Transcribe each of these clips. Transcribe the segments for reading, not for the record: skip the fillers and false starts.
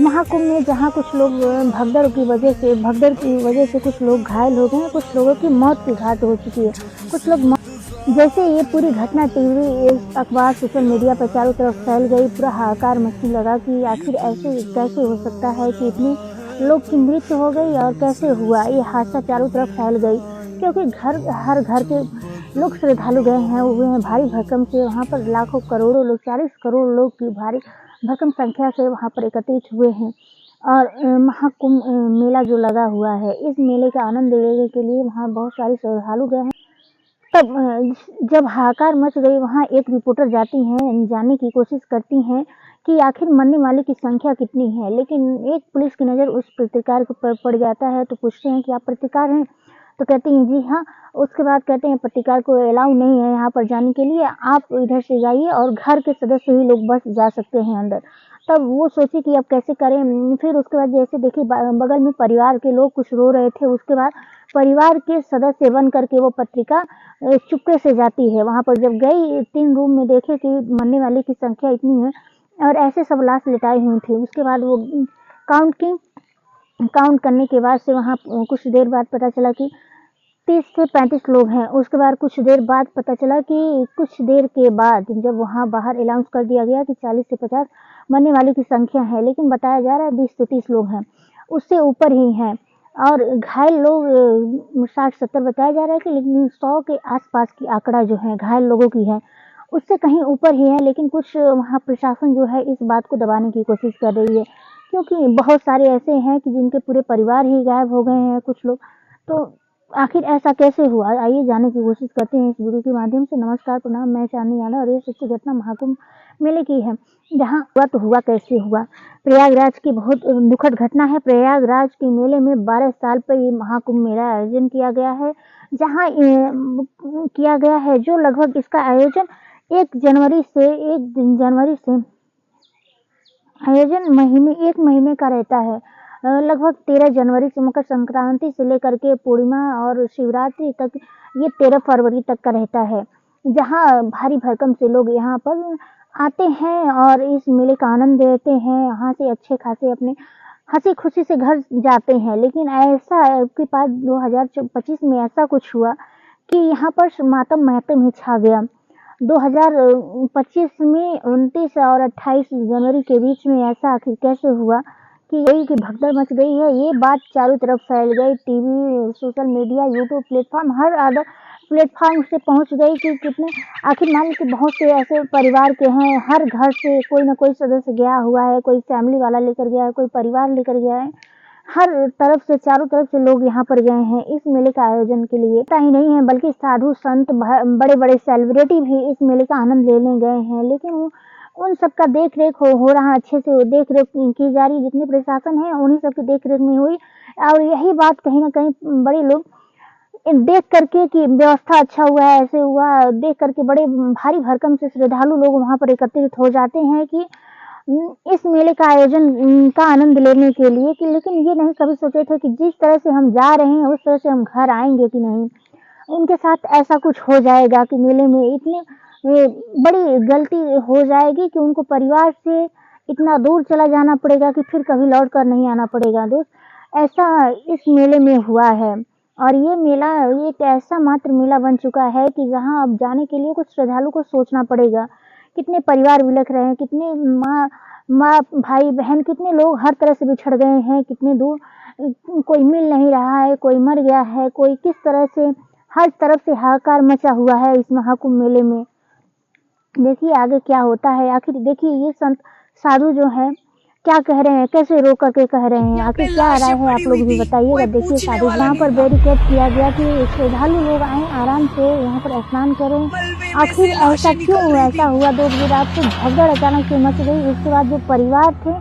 महाकुंभ में जहाँ कुछ लोग भगदड़ की वजह से कुछ लोग घायल हो गए हैं, कुछ लोगों की मौत की घाट हो चुकी है। कुछ लोग जैसे ये पूरी घटना टीवी, अखबार, सोशल मीडिया पर चारों तरफ फैल गई, पूरा हाहाकार मचने लगा कि आखिर ऐसे कैसे हो सकता है कि इतने लोग की मृत्यु हो गई और कैसे हुआ। ये हादसा चारों तरफ फैल गई क्योंकि हर घर के लोग श्रद्धालु गए हैं हुए हैं भारी भरकम से। वहाँ पर लाखों करोड़ों लोग, 40 करोड़ लोग की भारी भरकम संख्या से वहाँ पर एकत्रित हुए हैं। और महाकुंभ मेला जो लगा हुआ है, इस मेले का आनंद लेने के लिए वहाँ बहुत सारे श्रद्धालु गए हैं। तब जब हाहाकार मच गई, वहाँ एक रिपोर्टर जानने की कोशिश करती हैं कि आखिर मरने वाले की संख्या कितनी है। लेकिन एक पुलिस की नज़र उस पत्रकार पर पड़ जाता है, तो पूछते हैं कि आप पत्रकार हैं? तो कहती हैं जी हाँ। उसके बाद कहते हैं पत्रकार को अलाउ नहीं है यहाँ पर जाने के लिए, आप इधर से जाइए और घर के सदस्य ही लोग बस जा सकते हैं अंदर। तब वो सोची कि अब कैसे करें। फिर उसके बाद जैसे देखिए बगल में परिवार के लोग कुछ रो रहे थे, उसके बाद परिवार के सदस्य बन करके वो पत्रिका चुपके से जाती है। वहाँ पर जब गई 3 रूम में देखे कि मरने वाले की संख्या इतनी है और ऐसे सब लाश लिटाई हुई थी। उसके बाद वो काउंट करने के बाद से वहाँ कुछ देर बाद पता चला कि 30 से 35 लोग हैं। उसके बाद कुछ देर बाद पता चला कि कुछ देर के बाद जब वहाँ बाहर अनाउंस कर दिया गया कि 40 से 50 मरने वाले की संख्या है, लेकिन बताया जा रहा है 20 से 30 लोग हैं, उससे ऊपर ही हैं। और घायल लोग 60-70 बताया जा रहा है कि, लेकिन 100 के आसपास की आंकड़ा जो है घायल लोगों की है, उससे कहीं ऊपर ही है। लेकिन कुछ वहाँ प्रशासन जो है इस बात को दबाने की कोशिश कर रही है, क्योंकि बहुत सारे ऐसे हैं कि जिनके पूरे परिवार ही गायब हो गए हैं कुछ लोग। तो आखिर ऐसा कैसे हुआ, आइए जानने की कोशिश करते हैं इस वीडियो के माध्यम से। नमस्कार, प्रणाम, मैं चांदनी यादव और ये सच्ची घटना महाकुंभ मेले की है। जहाँ हुआ तो हुआ कैसे हुआ। प्रयागराज की बहुत दुखद घटना है। प्रयागराज के मेले में 12 साल पर ये महाकुंभ मेला आयोजन किया गया है, जहाँ किया गया है जो लगभग इसका आयोजन 1 जनवरी से आयोजन 1 महीने का रहता है। लगभग 13 जनवरी से मकर संक्रांति से लेकर के पूर्णिमा और शिवरात्रि तक, ये 13 फरवरी तक का रहता है, जहाँ भारी भरकम से लोग यहाँ पर आते हैं और इस मेले का आनंद लेते हैं। यहाँ से अच्छे खासे अपने हंसी खुशी से घर जाते हैं। लेकिन ऐसा के बाद 2025 में ऐसा कुछ हुआ कि यहाँ पर मातम ही छा गया। 2025 में 29 और 28 जनवरी के बीच में ऐसा आखिर कैसे हुआ कि भगदड़ मच गई है। ये बात चारों तरफ फैल गई, TV, social media, YouTube platform, हर अदर प्लेटफॉर्म से पहुंच गई कि कितने आखिर मान लीजिए बहुत से ऐसे परिवार के हैं, हर घर से कोई ना कोई सदस्य गया हुआ है, कोई फैमिली वाला लेकर गया है, कोई परिवार लेकर गया है। हर तरफ से, चारों तरफ से लोग यहाँ पर गए हैं इस मेले का आयोजन के लिए। इतना ही नहीं है बल्कि साधु संत, बड़े बड़े सेलिब्रिटी भी इस मेले का आनंद लेने गए हैं। लेकिन उन सब का देख रेख हो रहा, अच्छे से देख रेख की जा रही, जितने प्रशासन है उन्हीं सब की देख रेख में हुई। और यही बात कहीं ना कहीं बड़े लोग देख करके कि व्यवस्था अच्छा हुआ है, ऐसे हुआ, देख करके बड़े भारी भरकम से श्रद्धालु लोग वहाँ पर एकत्रित हो जाते हैं कि इस मेले का आयोजन का आनंद लेने के लिए। कि लेकिन ये नहीं कभी सोचे थे कि जिस तरह से हम जा रहे हैं उस तरह से हम घर आएंगे कि नहीं। उनके साथ ऐसा कुछ हो जाएगा कि मेले में इतनी बड़ी गलती हो जाएगी कि उनको परिवार से इतना दूर चला जाना पड़ेगा कि फिर कभी लौट कर नहीं आना पड़ेगा। दोस्त, ऐसा इस मेले में हुआ है। और ये मेला एक ऐसा मात्र मेला बन चुका है कि जहाँ अब जाने के लिए कुछ श्रद्धालु को सोचना पड़ेगा। कितने परिवार बिलख रहे हैं, कितने माँ भाई बहन, कितने लोग हर तरह से बिछड़ गए हैं, कितने दूर, कोई मिल नहीं रहा है, कोई मर गया है, कोई किस तरह से, हर तरफ से हाहाकार मचा हुआ है इस महाकुंभ मेले में। देखिए आगे क्या होता है। आखिर देखिए ये संत साधु जो है क्या कह रहे हैं, कैसे रो करके कह रहे हैं, आखिर क्या राय है आप लोग भी बताइएगा। देखिए साधु यहाँ पर बैरिकेड किया गया कि श्रद्धालु लोग आए, आराम से यहाँ पर स्नान करें। आखिर ऐसा क्यों ऐसा हुआ? 2 बजे रात को भगदड़ अचानक से मच गई। उसके बाद जो परिवार थे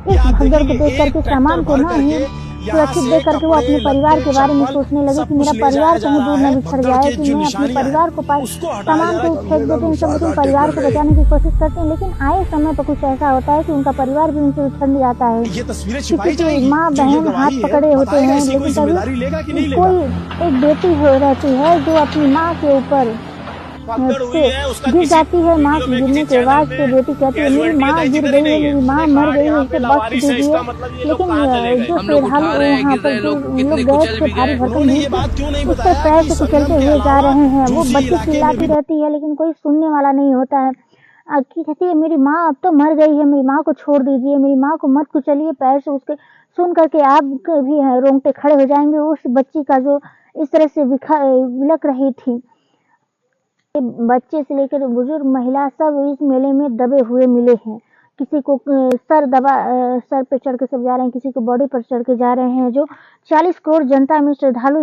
इस भगदड़ को देख करके सामान को ना ही सुरक्षित देख करके वो अपने परिवार के बारे में सोचने लगे कि मेरा परिवार कहीं दूर न बिछड़ जाए, कि मैं अपने परिवार को सामान को फेंक देते हैं सब, लेकिन परिवार को बचाने की कोशिश करते हैं। लेकिन आए समय पर कुछ ऐसा होता है कि उनका परिवार भी उनसे बिछड़ जाता है, क्योंकि माँ बहन हाथ पकड़े होते हैं। लेकिन कभी कोई एक बेटी रहती है जो अपनी माँ के ऊपर भगदड़ हुई है उसका गिर किसी जाती है। माँ वीडियो में गिरने किसी के बाद चैनल से में बेटी कहती है मेरी माँ कैजुअलिटी गिर बताई गई है, नहीं है। मेरी माँ उन्होंने मर कहा गई है, यहाँ इसे पे बख्श लावारिस है, दीजिए। इसका मतलब ये लोग लेकिन कहाँ चले गए। जो हम लोग श्रद्धालु उठा रहे हैं, वहाँ गिर पर रहे जो लोग, लोग कितने गए कुचल थे भी भारी गए। भरकम उन्होंने भीड़ ये से, बात क्यों नहीं उस पर बताया पैर कि से सरगम कुचलते के हुए जा अलावा रहे हैं। वो जो भी बच्ची इलाके में चिल्लाती रहती है लेकिन कोई सुनने वाला नहीं होता है। की कहती है मेरी माँ अब तो मर गई है, मेरी माँ को छोड़ दीजिए, मेरी माँ को मत कुचलिए। पैर से उसके सुन करके आप भी रोंगटे खड़े हो जाएंगे। उस बच्ची का जो इस तरह से विलक रही थी। बच्चे से लेकर बुजुर्ग महिला सब इस मेले में दबे हुए मिले हैं। किसी को सर पे चढ़ के सब जा रहे हैं, किसी को बॉडी पर चढ़ के जा रहे हैं। जो 40 करोड़ जनता में श्रद्धालु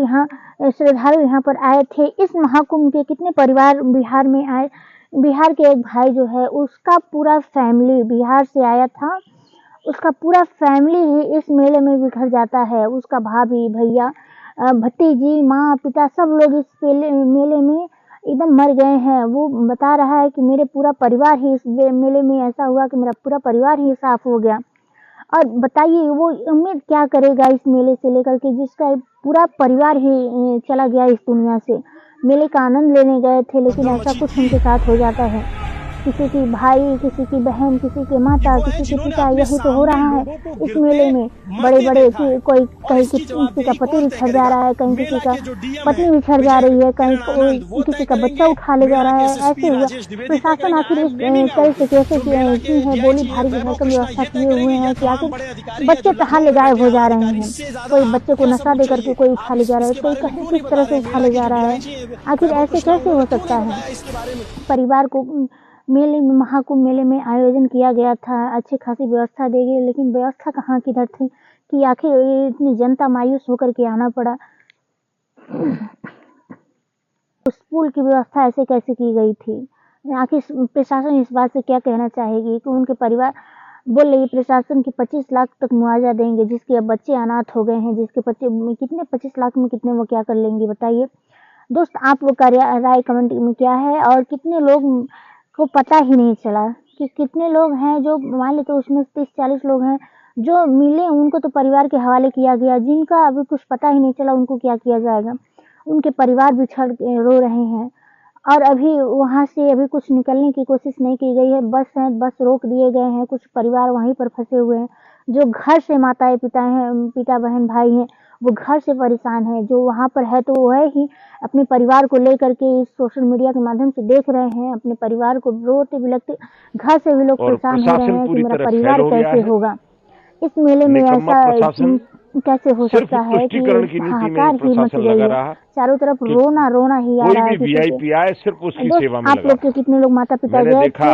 यहाँ पर आए थे। इस महाकुंभ के कितने परिवार बिहार में आए। बिहार के एक भाई जो है उसका पूरा फैमिली बिहार से आया था। उसका पूरा फैमिली ही इस मेले में बिखर जाता है। उसका भाभी, भैया, भतीजी, माँ, पिता सब लोग इस मेले में एकदम मर गए हैं। वो बता रहा है कि मेरे पूरा परिवार ही इस मेले में ऐसा हुआ कि मेरा पूरा परिवार ही साफ हो गया। और बताइए वो उम्मीद क्या करेगा इस मेले से लेकर के जिसका पूरा परिवार ही चला गया इस दुनिया से। मेले का आनंद लेने गए थे लेकिन ऐसा कुछ उनके साथ हो जाता है। किसी की भाई, किसी की बहन, किसी के माता, किसी के पिता, यही तो हो रहा है इस मेले में। बड़े-बड़े कोई कहीं किसी का पति बिछड़ जा रहा है, कहीं किसी का पत्नी बिछड़ जा रही है, कहीं किसी का बच्चा उठा ले जा रहा है। ऐसे हुआ प्रशासन आखिर इस तरह से कैसे की है बोली भारी भरकम व्यवस्था किए हुए हैं कि आखिर बच्चे कहाँ ले गायब हो जा रहे हैं। कोई बच्चे को नशा दे करके कोई उठा ले जा रहा है, कोई कहीं किस तरह से उठा ले जा रहा है। आखिर ऐसे कैसे हो सकता है। परिवार को मेले में महाकुंभ मेले में आयोजन किया गया था, अच्छी खासी व्यवस्था दी गई लेकिन व्यवस्था कहाँ किधर थी कि आखिर इतनी जनता मायूस होकर के आना पड़ा। उस पुल की व्यवस्था ऐसे कैसे की गई थी। आखिर प्रशासन इस बात से क्या कहना चाहेगी कि उनके परिवार बोल रही प्रशासन की 25 लाख तक मुआवजा देंगे जिसके अब बच्चे अनाथ हो गए हैं, जिसके बच्चे कितने 25 लाख में कितने वो क्या कर लेंगे बताइए। दोस्त आप लोग का राय कमेंट में क्या है और कितने लोग को पता ही नहीं चला कि कितने लोग हैं जो मान लेते उसमें 30-40 लोग हैं जो मिले उनको तो परिवार के हवाले किया गया। जिनका अभी कुछ पता ही नहीं चला उनको क्या किया जाएगा। उनके परिवार बिछड़ के रो रहे हैं और अभी वहाँ से अभी कुछ निकलने की कोशिश नहीं की गई है। बस रोक दिए गए हैं। कुछ परिवार वहीं पर फंसे हुए हैं। जो घर से माताएं पिता बहन भाई हैं वो घर से परेशान है। जो वहाँ पर है तो वह ही अपने परिवार को लेकर के इस सोशल मीडिया के माध्यम से देख रहे हैं। अपने परिवार को रोते बिलखते घर से भी लोग परेशान हो रहे हैं कि मेरा परिवार कैसे होगा। इस मेले में ऐसा कैसे हो सकता है कि हाहाकार ही मच गई है। चारों तरफ रोना ही आ रहा है। वीआईपी आए सिर्फ उसकी सेवा में आप लोग के कितने लोग माता पिता गए थे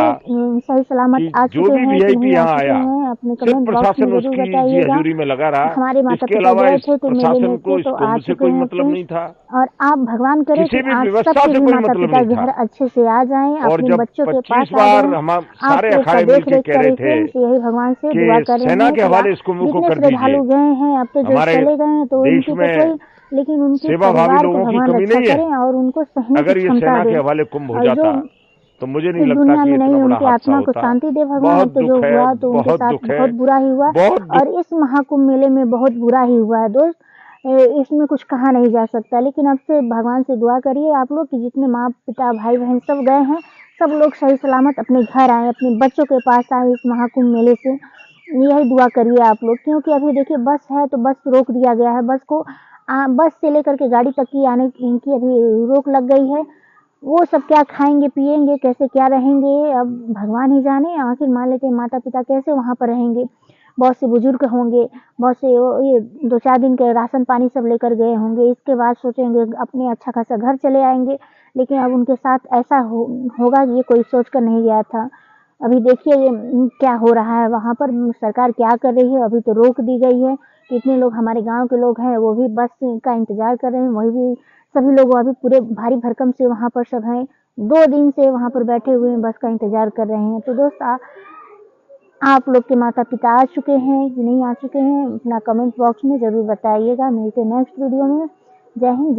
सही सलामत आ चुके हैं कि नहीं आ चुके हैं अपने कमेंट बॉक्स में जरूर बताइएगा। में लगा रहा। हमारे माता पिता गए थे तो मेले में थे तो आ चुके हैं मतलब नहीं था। और आप भगवान करें कि आप सबके भी माता पिता घर अच्छे से आ जाएं अपने बच्चों के पास आ जाएं। आप उसका देख रेख करें फ्रेंड्स, यही भगवान से दुआ कर रहे हैं। जितने श्रद्धालु गए हैं अब तो जो चले गए हैं तो उनकी तो कोई लेकिन उनके परिवार को भगवान रक्षा करें और उनको सहने की क्षमता दें। तो मुझे नहीं लगता दुनिया में नहीं उनकी आत्मा को शांति दे भगवान। तो जो हुआ तो उनके साथ बहुत बुरा ही हुआ और इस महाकुंभ मेले में बहुत बुरा ही हुआ है दोस्त। इसमें कुछ कहा नहीं जा सकता लेकिन अब से भगवान से दुआ करिए आप लोग कि जितने माँ पिता भाई बहन सब गए हैं सब लोग सही सलामत अपने घर आए, अपने बच्चों के पास आए इस महाकुंभ मेले से। यही दुआ करिए आप लोग क्योंकि अभी देखिए बस है तो बस रोक दिया गया है। बस से लेकर के गाड़ी तक की आने की अभी रोक लग गई है। वो सब क्या खाएंगे पिएंगे कैसे क्या रहेंगे अब भगवान ही जाने। आखिर मान लेते हैं माता पिता कैसे वहाँ पर रहेंगे। बहुत से बुजुर्ग होंगे, बहुत से ये 2-4 दिन के राशन पानी सब लेकर गए होंगे। इसके बाद सोचेंगे अपने अच्छा खासा घर चले आएंगे लेकिन अब उनके साथ ऐसा होगा ये कोई सोच कर नहीं गया था। अभी देखिए क्या हो रहा है वहाँ पर सरकार क्या कर रही है। अभी तो रोक दी गई है। कितने लोग हमारे गांव के लोग हैं वो भी बस का इंतजार कर रहे हैं। वही भी सभी लोग अभी पूरे भारी भरकम से वहाँ पर सब हैं 2 दिन से वहाँ पर बैठे हुए हैं बस का इंतजार कर रहे हैं। तो दोस्त आप लोग के माता पिता आ चुके हैं कि नहीं आ चुके हैं अपना कमेंट बॉक्स में जरूर बताइएगा। मिलते हैं नेक्स्ट वीडियो में। जय हिंद।